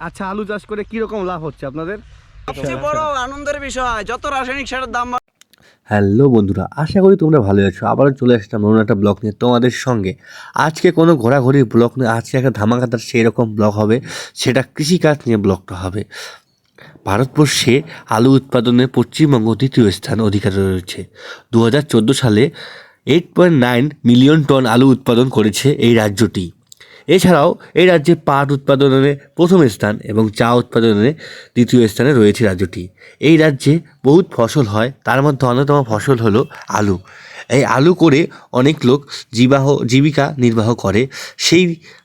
আচ্ছা, আলু চাষ করে কি রকম লাভ হচ্ছে আপনাদের? সবচেয়ে বড় আনন্দের বিষয়, যত রাসায়নিক সারের দাম। হ্যালো বন্ধুরা, আশা করি তোমরা ভালো আছো। আবারও চলে আসলাম নতুন একটা ব্লগ নিয়ে তোমাদের সঙ্গে। আজকে কোনো ঘোরাঘুরির ব্লগ নিয়ে, আজকে একটা ধামাকাদার সেই রকম ব্লগ হবে, সেটা কৃষিকাজ নিয়ে ব্লগটা হবে। ভারতবর্ষে আলু উৎপাদনে পশ্চিমবঙ্গ দ্বিতীয় স্থান অধিকারে রয়েছে। 2014 সালে 8.9 মিলিয়ন টন আলু উৎপাদন করেছে এই রাজ্যটি। এছাড়াও এই রাজ্যে পাট উৎপাদনে প্রথম স্থান এবং চা উৎপাদনে দ্বিতীয় স্থানে রয়েছে রাজ্যটি। এই রাজ্যে বহুত ফসল হয়, তার মধ্যে অন্যতম ফসল হলো আলু। এই আলু করে অনেক লোক জীবিকা নির্বাহ করে।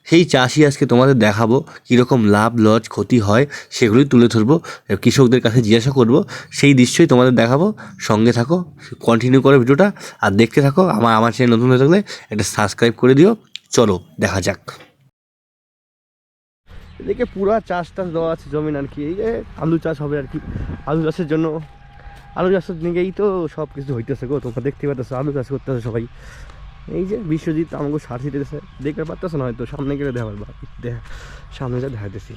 সেই চাষি আজকে তোমাদের দেখাবো কীরকম লাভ লস ক্ষতি হয়, সেগুলোই তুলে ধরবো, কৃষকদের কাছে জিজ্ঞাসা করব, সেই দৃশ্যই তোমাদের দেখাবো। সঙ্গে থাকো, কন্টিনিউ করো ভিডিওটা আর দেখতে থাকো। আমার চ্যানেল নতুন হয়ে থাকলে একটা সাবস্ক্রাইব করে দিও। চলো দেখা যাক। এদিকে পুরো চাষ দেওয়া আছে জমিন আর কি। এই যে আলু চাষ হবে আর কি। আলু চাষের জন্য, আলু চাষের দিকেই তো সব কিছু হইতেছে গো। তোমরা দেখতে পাচ্ছ আলু চাষ করতেছে সবাই। এই যে বিশ্বজিৎ আমাকে সার ছিটেছে, দেখতে পারতেছ না হয়তো, সামনে গেলে দেখা পারবা। সামনে যা দেখাইতেছি।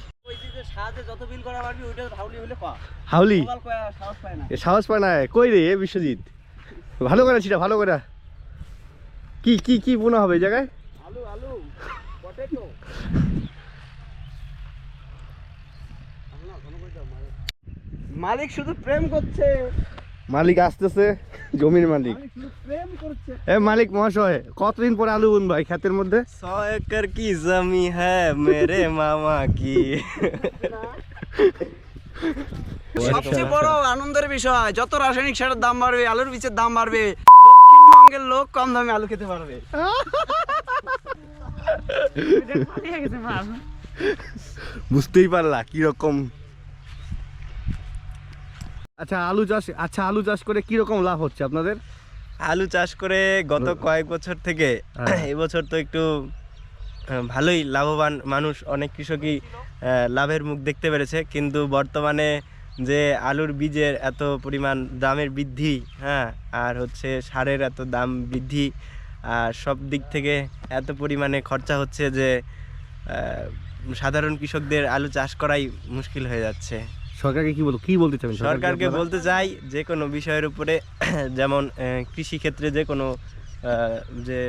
হাউলি সাহস পায় না কই রে বিশ্বজিৎ? ভালো করে ছিটা, ভালো করে। কি কি কি বোনা হবে এই জায়গায়? আলু আলু পটেটো। মালিক শুধু প্রেম করছে। মালিক আসতেছে, জমির মালিক। প্রেম করছে। এ মালিক মহাশয়, কতদিন পরে আলু বুন ভাই ক্ষেতের মধ্যে? 100 একর কি জমি হ্যাঁ মেরে মামা কি। সবচেয়ে বড় আনন্দের বিষয়, যত রাসায়নিক সারের দাম বাড়বে, আলুর বীজের দাম বাড়বে, দক্ষিণবঙ্গের লোক কম দামে আলু খেতে পারবে। বুঝতেই পারলা কিরকম। আচ্ছা, আলু চাষ করে কি রকম লাভ হচ্ছে আপনাদের? আলু চাষ করে গত কয়েক বছর থেকে এবছর তো একটু ভালোই লাভবান মানুষ, অনেক কৃষকই লাভের মুখ দেখতে পেরেছে। কিন্তু বর্তমানে যে আলুর বীজের এত পরিমাণ দামের বৃদ্ধি, হ্যাঁ, আর হচ্ছে সারের এত দাম বৃদ্ধি, আর সব দিক থেকে এত পরিমাণে খরচা হচ্ছে যে সাধারণ কৃষকদের আলু চাষ করাই মুশকিল হয়ে যাচ্ছে। সরকারকে কি বলতে চান? সরকারকে বলতে চাই যে কোনো বিষয়ের উপরে, যেমন কৃষিক্ষেত্রে যে কোনো যে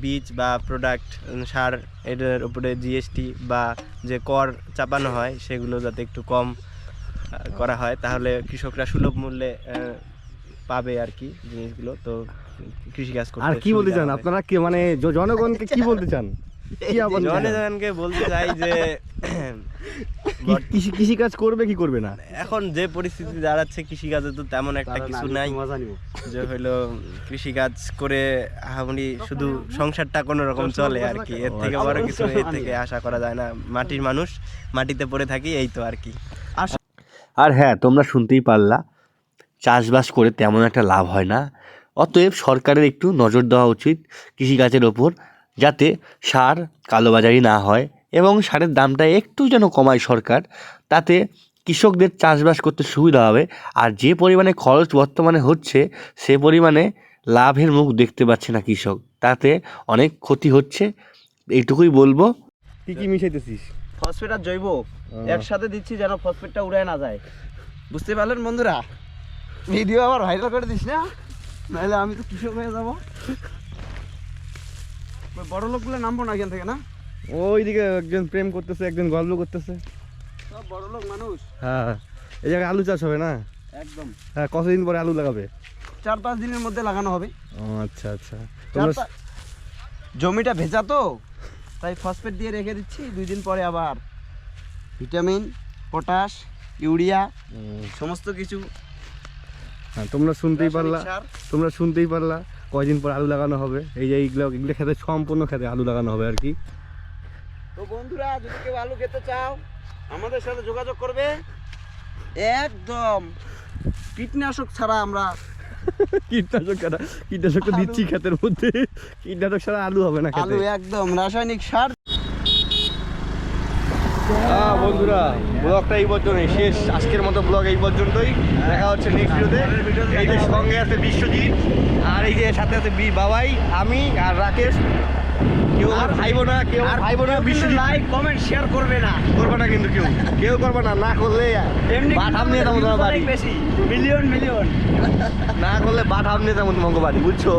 বীজ বা প্রোডাক্ট সার, এটার উপরে জিএসটি বা যে কর চাপানো হয় সেগুলো যাতে একটু কম করা হয়, তাহলে কৃষকরা সুলভ মূল্যে পাবে আর কি জিনিসগুলো। তো কৃষিকাজ করতে আর কি বলতে চান আপনারা? কি মানে জনগণকে কি বলতে চান? জনগণকে বলতে চাই যে কৃষিকাজ করবে কি করবে না। এখন যে পরিস্থিতি দাঁড়াচ্ছে, কৃষিকাজে তো তেমন একটা কিছু নাই, যে হইলো কৃষিকাজ করে আহামরি শুধু সংসারটা কোনো রকম চলে আর কি। এর থেকে বড় কিছু এর থেকে আশা করা যায় না। মাটির মানুষ, মাটিতে পড়ে থাকি, এই তো আর কি। আর হ্যাঁ, তোমরা শুনতেই পারলা, চাষবাস করে তেমন একটা লাভ হয় না। অতএব সরকারের একটু নজর দেওয়া উচিত কৃষিকাজের ওপর, যাতে সার কালোবাজারি না হয় এবং সারের দামটা একটু যেন কমায় সরকার। তাতে কৃষকদের চাষবাস করতে সুবিধা হবে। আর যে পরিমাণে খরচ বর্তমানে হচ্ছে, সে পরিমাণে লাভের মুখ দেখতে পাচ্ছে না কৃষক, তাতে অনেক ক্ষতি হচ্ছে। এইটুকুই বলবো। কি মিশাইতেছিস? ফসফেট আর জৈব একসাথে দিচ্ছি যেন ফসফেটটা উড়ে না যায়। বুঝতে পারলেন বন্ধুরা? ভিডিও আবার ভাইরাল করে দিস না, নাহলে আমি তো কৃষক হয়ে যাবো। বড় লোকগুলো নামবো না এখান থেকে, না? ওইদিকে একজন প্রেম করতেছে, একজন গল্প করতেছে, সব বড় লোক মানুষ। হ্যাঁ, এই জায়গায় আলু চাষ হবে না? একদম। হ্যাঁ, কতদিন পরে আলু লাগাবে? 4-5 দিনের মধ্যে লাগানো হবে। ও আচ্ছা আচ্ছা। জমিটা ভেজা তো, তাই ফসফেট দিয়ে রেখে দিচ্ছি। 2 দিন পরে আবার ভিটামিন, পটাশ, ইউরিয়া সমস্ত কিছু। হ্যাঁ, তোমরা শুনতেই পারলা কয়দিন পর আলু লাগানো হবে। এই যে এইগুলো খেতে, সম্পূর্ণ খেতে আলু লাগানো হবে আর কি। তো বন্ধুরা, যদি কেউ আলু খেতে চাও আমাদের সাথে যোগাযোগ করবে। একদম কীটনাশক ছাড়া আমরা কীটনাশক দিচ্ছি ক্ষেতের মধ্যে। কীটনাশক ছাড়া আলু হবে না, আলু একদম রাসায়নিক সার। বন্ধুরা, ব্লগটা এই পর্যন্তই শেষ। আজকের মতো ব্লগ এই পর্যন্তই। দেখা হচ্ছে নেক্সট ভিডিওতে। এই যে সঙ্গে আছে বিশ্বজিৎ, আর এই যে সাথে আছে বাবাই, আমি আর রাকেশ। কি কেউ আমার ভাইবো না, কেউ আমার ভাইবো না, বিশ্বজিৎ লাইক কমেন্ট শেয়ার করবে না, করবে না কিন্তু কেউ করবে না, না করলে এমনি বাঠাম নিয়ে যাবো তোমার বাড়ি, বেশি মিলিয়ন না করলে বাঠাম নিয়ে যাবো তোমাকে বাড়ি, বুঝছো?